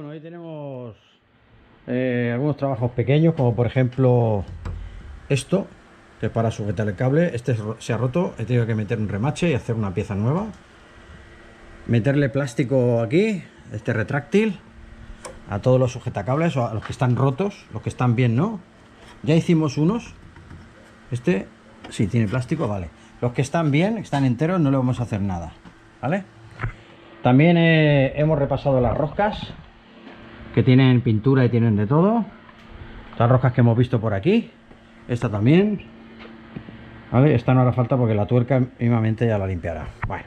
Bueno, ahí tenemos algunos trabajos pequeños, como por ejemplo esto, que es para sujetar el cable. Este se ha roto, he tenido que meter un remache y hacer una pieza nueva. Meterle plástico aquí, este retráctil, a todos los sujetacables, o a los que están rotos, los que están bien, ¿no? Ya hicimos unos. Este sí tiene plástico, vale. Los que están bien, están enteros, no le vamos a hacer nada, ¿vale? También hemos repasado las roscas, que tienen pintura y tienen de todo. Las roscas que hemos visto por aquí. Esta también, ¿vale? Esta no hará falta porque la tuerca mismamente ya la limpiará. Bueno,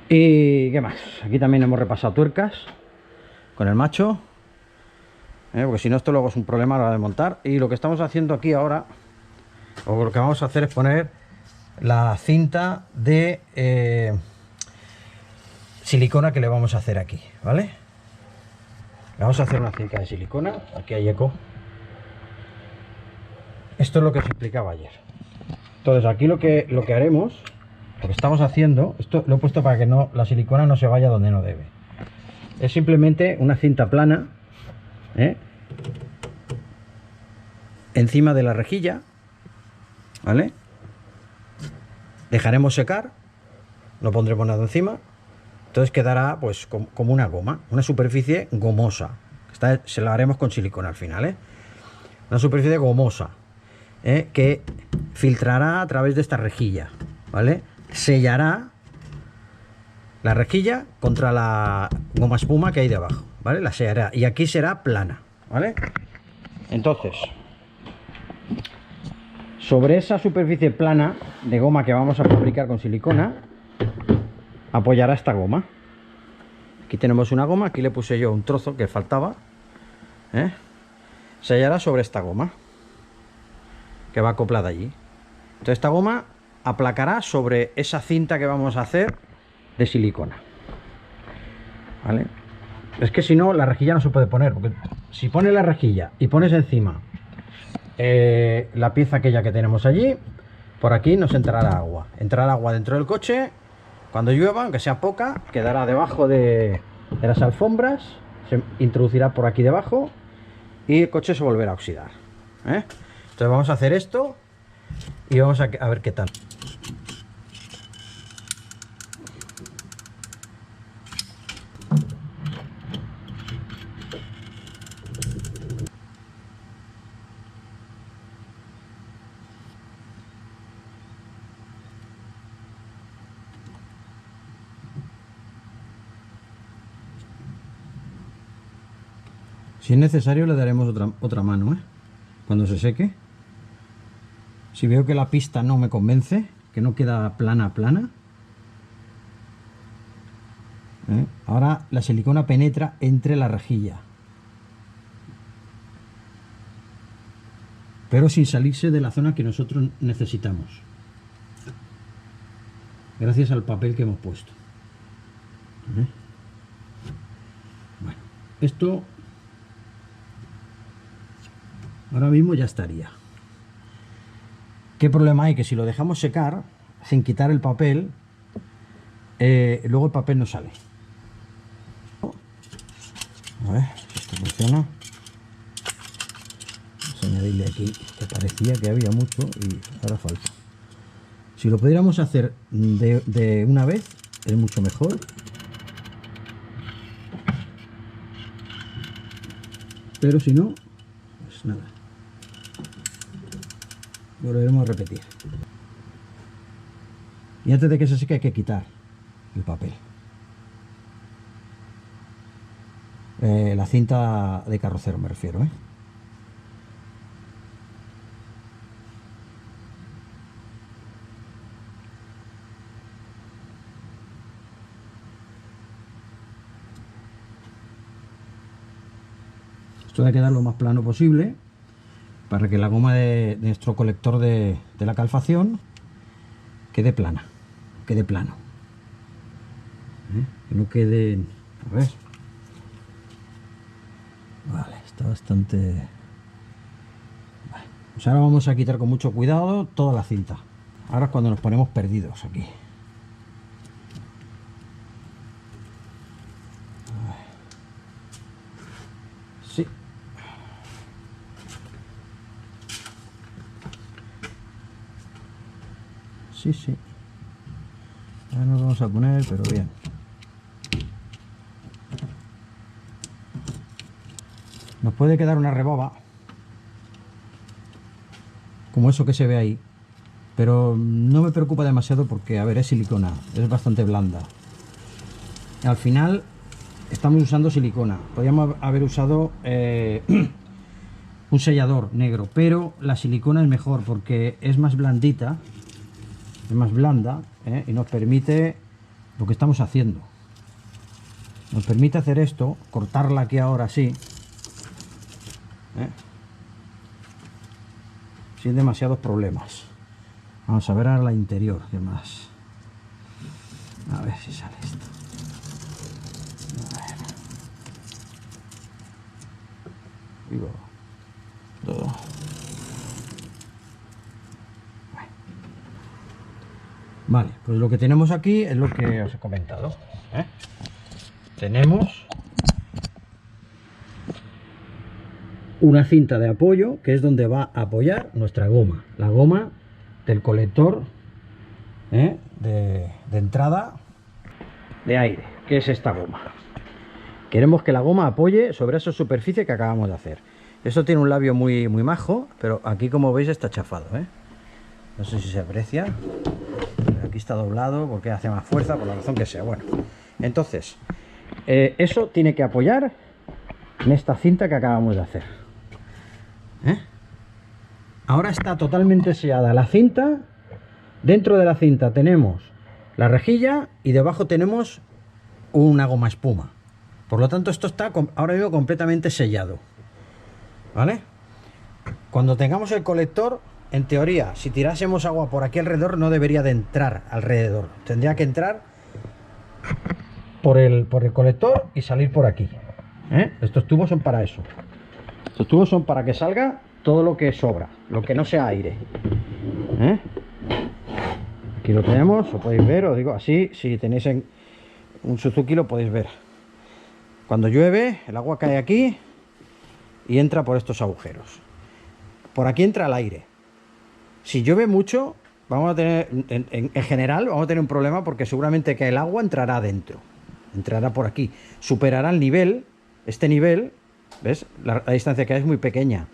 y qué más, aquí también hemos repasado tuercas con el macho, porque si no esto luego es un problema a la hora de montar. Y lo que estamos haciendo aquí ahora, o lo que vamos a hacer, es poner la cinta de silicona que le vamos a hacer aquí, ¿vale? Le vamos a hacer una cinta de silicona. Aquí hay eco. Esto es lo que os explicaba ayer. Entonces aquí lo que haremos, lo que estamos haciendo, esto lo he puesto para que no, la silicona no se vaya donde no debe. Es simplemente una cinta plana, encima de la rejilla, ¿vale? Dejaremos secar, no pondremos nada encima, entonces quedará pues como una goma, una superficie gomosa. Se la haremos con silicona al final, ¿eh? Una superficie gomosa, que filtrará a través de esta rejilla, ¿vale? Sellará la rejilla contra la goma espuma que hay debajo, ¿vale? La sellará y aquí será plana, ¿vale? Entonces, sobre esa superficie plana de goma que vamos a fabricar con silicona, apoyará esta goma. Aquí tenemos una goma, aquí le puse yo un trozo que faltaba, sellará sobre esta goma que va acoplada allí. Entonces esta goma aplacará sobre esa cinta que vamos a hacer de silicona, ¿vale? Es que si no, la rejilla no se puede poner, porque si pones la rejilla y pones encima la pieza aquella que tenemos allí, por aquí nos entrará agua dentro del coche. Cuando llueva, aunque sea poca, quedará debajo de las alfombras, se introducirá por aquí debajo y el coche se volverá a oxidar, Entonces vamos a hacer esto y vamos a ver qué tal. Si es necesario le daremos otra mano, cuando se seque. Si veo que la pista no me convence, que no queda plana, ahora la silicona penetra entre la rejilla, pero sin salirse de la zona que nosotros necesitamos, gracias al papel que hemos puesto. Bueno, esto ahora mismo ya estaría. ¿Qué problema hay? Que si lo dejamos secar sin quitar el papel, luego el papel no sale. A ver si esto funciona. Vamos a añadirle aquí, que parecía que había mucho y ahora falta. Si lo pudiéramos hacer de una vez, es mucho mejor. Pero si no, pues nada. Volveremos a repetir. Y antes de que se seque hay que quitar el papel. La cinta de carrocero me refiero, Esto hay que dar lo más plano posible para que la goma de nuestro colector de la calefacción quede plana, quede plano, que no quede, a ver, vale, está bastante, vale. Pues ahora vamos a quitar con mucho cuidado toda la cinta. Ahora es cuando nos ponemos perdidos aquí. Sí, sí. Ahora nos vamos a poner, pero bien. Nos puede quedar una reboba, como eso que se ve ahí, pero no me preocupa demasiado porque, a ver, es silicona, es bastante blanda. Al final estamos usando silicona. Podríamos haber usado un sellador negro, pero la silicona es mejor porque es más blandita, es más blanda, y nos permite lo que estamos haciendo. Nos permite hacer esto, cortarla aquí ahora así, sin demasiados problemas. Vamos a ver ahora la interior, ¿qué más? A ver si sale esto. A ver. Digo, todo. Vale, pues lo que tenemos aquí es lo que os he comentado. Tenemos una cinta de apoyo, que es donde va a apoyar nuestra goma, la goma del colector de entrada de aire, que es esta goma. Queremos que la goma apoye sobre esa superficie que acabamos de hacer. Esto tiene un labio muy majo, pero aquí, como veis, está chafado, no sé si se aprecia. Aquí está doblado porque hace más fuerza, por la razón que sea. Bueno, entonces eso tiene que apoyar en esta cinta que acabamos de hacer. Ahora está totalmente sellada la cinta. Dentro de la cinta tenemos la rejilla y debajo tenemos una goma espuma. Por lo tanto, esto está ahora mismo completamente sellado, ¿vale? Cuando tengamos el colector, en teoría, si tirásemos agua por aquí alrededor, no debería de entrar alrededor. Tendría que entrar por el colector y salir por aquí. Estos tubos son para eso. Estos tubos son para que salga todo lo que sobra, lo que no sea aire. Aquí lo tenemos, lo podéis ver, os digo así, si tenéis en un Suzuki lo podéis ver. Cuando llueve, el agua cae aquí y entra por estos agujeros. Por aquí entra el aire. Si llueve mucho, vamos a tener, en general, vamos a tener un problema porque seguramente que el agua entrará adentro. Entrará por aquí. Superará el nivel, este nivel, ¿ves? La distancia que hay es muy pequeña.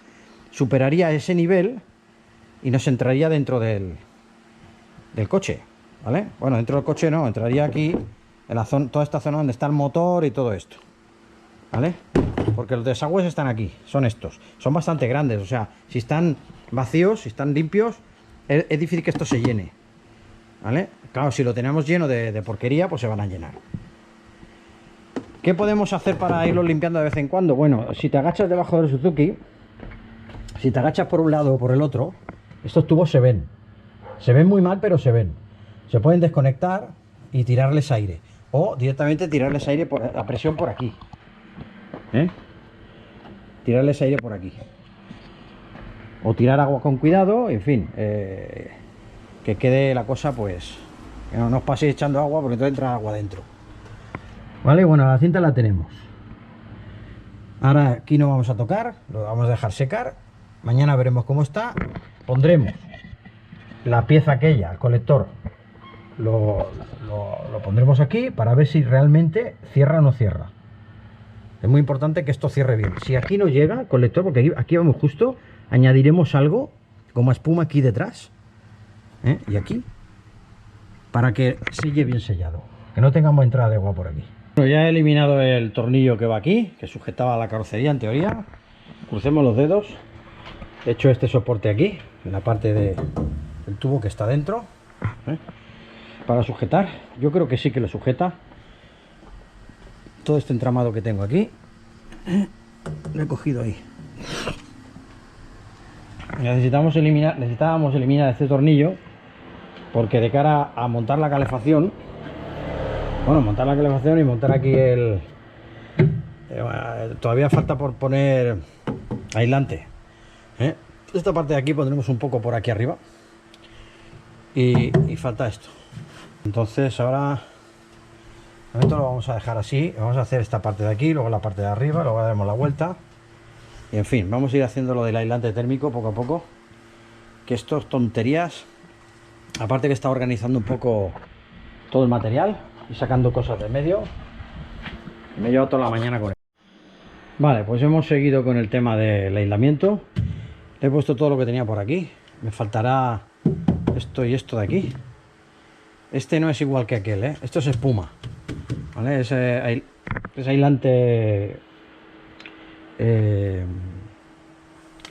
Superaría ese nivel y nos entraría dentro del coche, ¿vale? Bueno, dentro del coche no, entraría aquí, en la zona, toda esta zona donde está el motor y todo esto, ¿vale? Porque los desagües están aquí, son estos. Son bastante grandes, o sea, si están vacíos, si están limpios, es difícil que esto se llene, ¿vale? Claro, si lo tenemos lleno de porquería, pues se van a llenar. ¿Qué podemos hacer para irlo limpiando de vez en cuando? Bueno, si te agachas debajo del Suzuki, si te agachas por un lado o por el otro, estos tubos se ven. Se ven muy mal, pero se ven. Se pueden desconectar y tirarles aire. O directamente tirarles aire a presión por aquí. Tirarles aire por aquí. O tirar agua con cuidado, en fin. Que quede la cosa, pues, que no nos paséis echando agua porque entonces entra agua dentro. Vale, bueno, la cinta la tenemos. Ahora aquí no vamos a tocar, lo vamos a dejar secar. Mañana veremos cómo está. Pondremos la pieza aquella, el colector, lo pondremos aquí para ver si realmente cierra o no cierra. Es muy importante que esto cierre bien. Si aquí no llega el colector, porque aquí vamos justo, añadiremos algo como espuma aquí detrás, y aquí, para que selle bien sellado, que no tengamos entrada de agua por aquí. Bueno, ya he eliminado el tornillo que va aquí, que sujetaba la carrocería en teoría. Crucemos los dedos. He hecho este soporte aquí, en la parte del tubo que está dentro, para sujetar. Yo creo que sí que lo sujeta. Todo este entramado que tengo aquí, lo he cogido ahí. Necesitábamos eliminar este tornillo, porque de cara a montar la calefacción, bueno, montar la calefacción y montar aquí todavía falta por poner aislante. Esta parte de aquí pondremos un poco por aquí arriba y falta esto. Entonces ahora esto lo vamos a dejar así. Vamos a hacer esta parte de aquí, luego la parte de arriba, luego daremos la vuelta y en fin, vamos a ir haciendo lo del aislante térmico poco a poco, que esto es tonterías Aparte que está organizando un poco todo el material y sacando cosas de medio. Me he llevado toda la mañana con él. Vale, pues hemos seguido con el tema del aislamiento. Le he puesto todo lo que tenía por aquí. Me faltará esto y esto de aquí. Este no es igual que aquel, ¿eh? Esto es espuma, ¿vale? Es aislante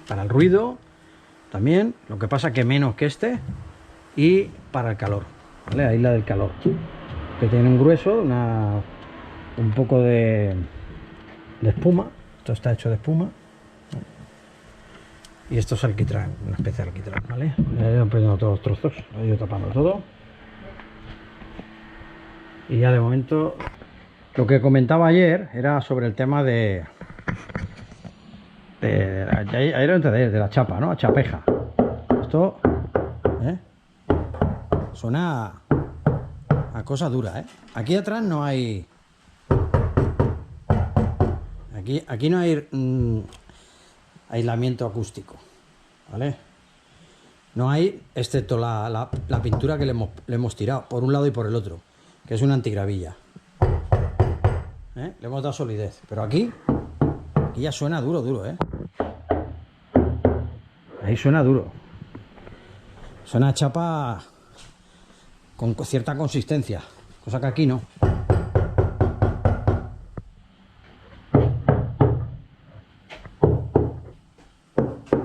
para el ruido también. Lo que pasa que menos que este. Y para el calor, ¿vale? Aísla del calor. Que tiene un grueso, un poco de espuma. Esto está hecho de espuma. Y esto es alquitrán, una especie de alquitrán, ¿vale? He ido poniendo todos los trozos, he ido tapando todo. Y ya de momento, lo que comentaba ayer era sobre el tema de la chapa, ¿no? Chapeja. Esto, ¿eh? Suena a cosa dura, ¿eh? Aquí atrás no hay... Aquí no hay aislamiento acústico, ¿vale? No hay, excepto la pintura que le hemos tirado por un lado y por el otro, que es una antigravilla, ¿eh? Le hemos dado solidez, pero aquí ya suena duro, ¿eh? Ahí suena duro, suena a chapa con cierta consistencia, cosa que aquí no.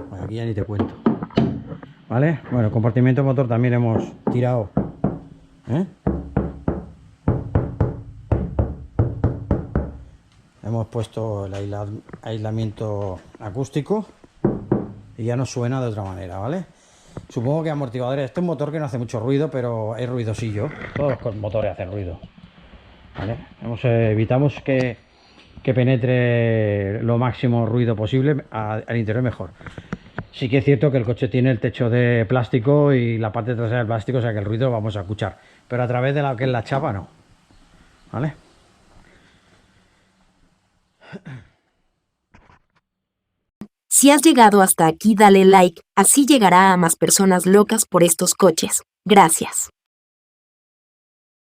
Bueno, aquí ya ni te cuento. ¿Vale? Bueno, el compartimento motor también hemos tirado, ¿eh? Hemos puesto el aislamiento acústico y ya no suena de otra manera, ¿vale? Supongo que amortiguadores. Este es un motor que no hace mucho ruido, pero es ruidosillo. Todos los motores hacen ruido, ¿vale? Evitamos que penetre lo máximo ruido posible al interior mejor. Sí que es cierto que el coche tiene el techo de plástico y la parte trasera de plástico, o sea que el ruido lo vamos a escuchar, pero a través de lo que es la chapa no, ¿vale? Si has llegado hasta aquí, dale like, así llegará a más personas locas por estos coches. Gracias.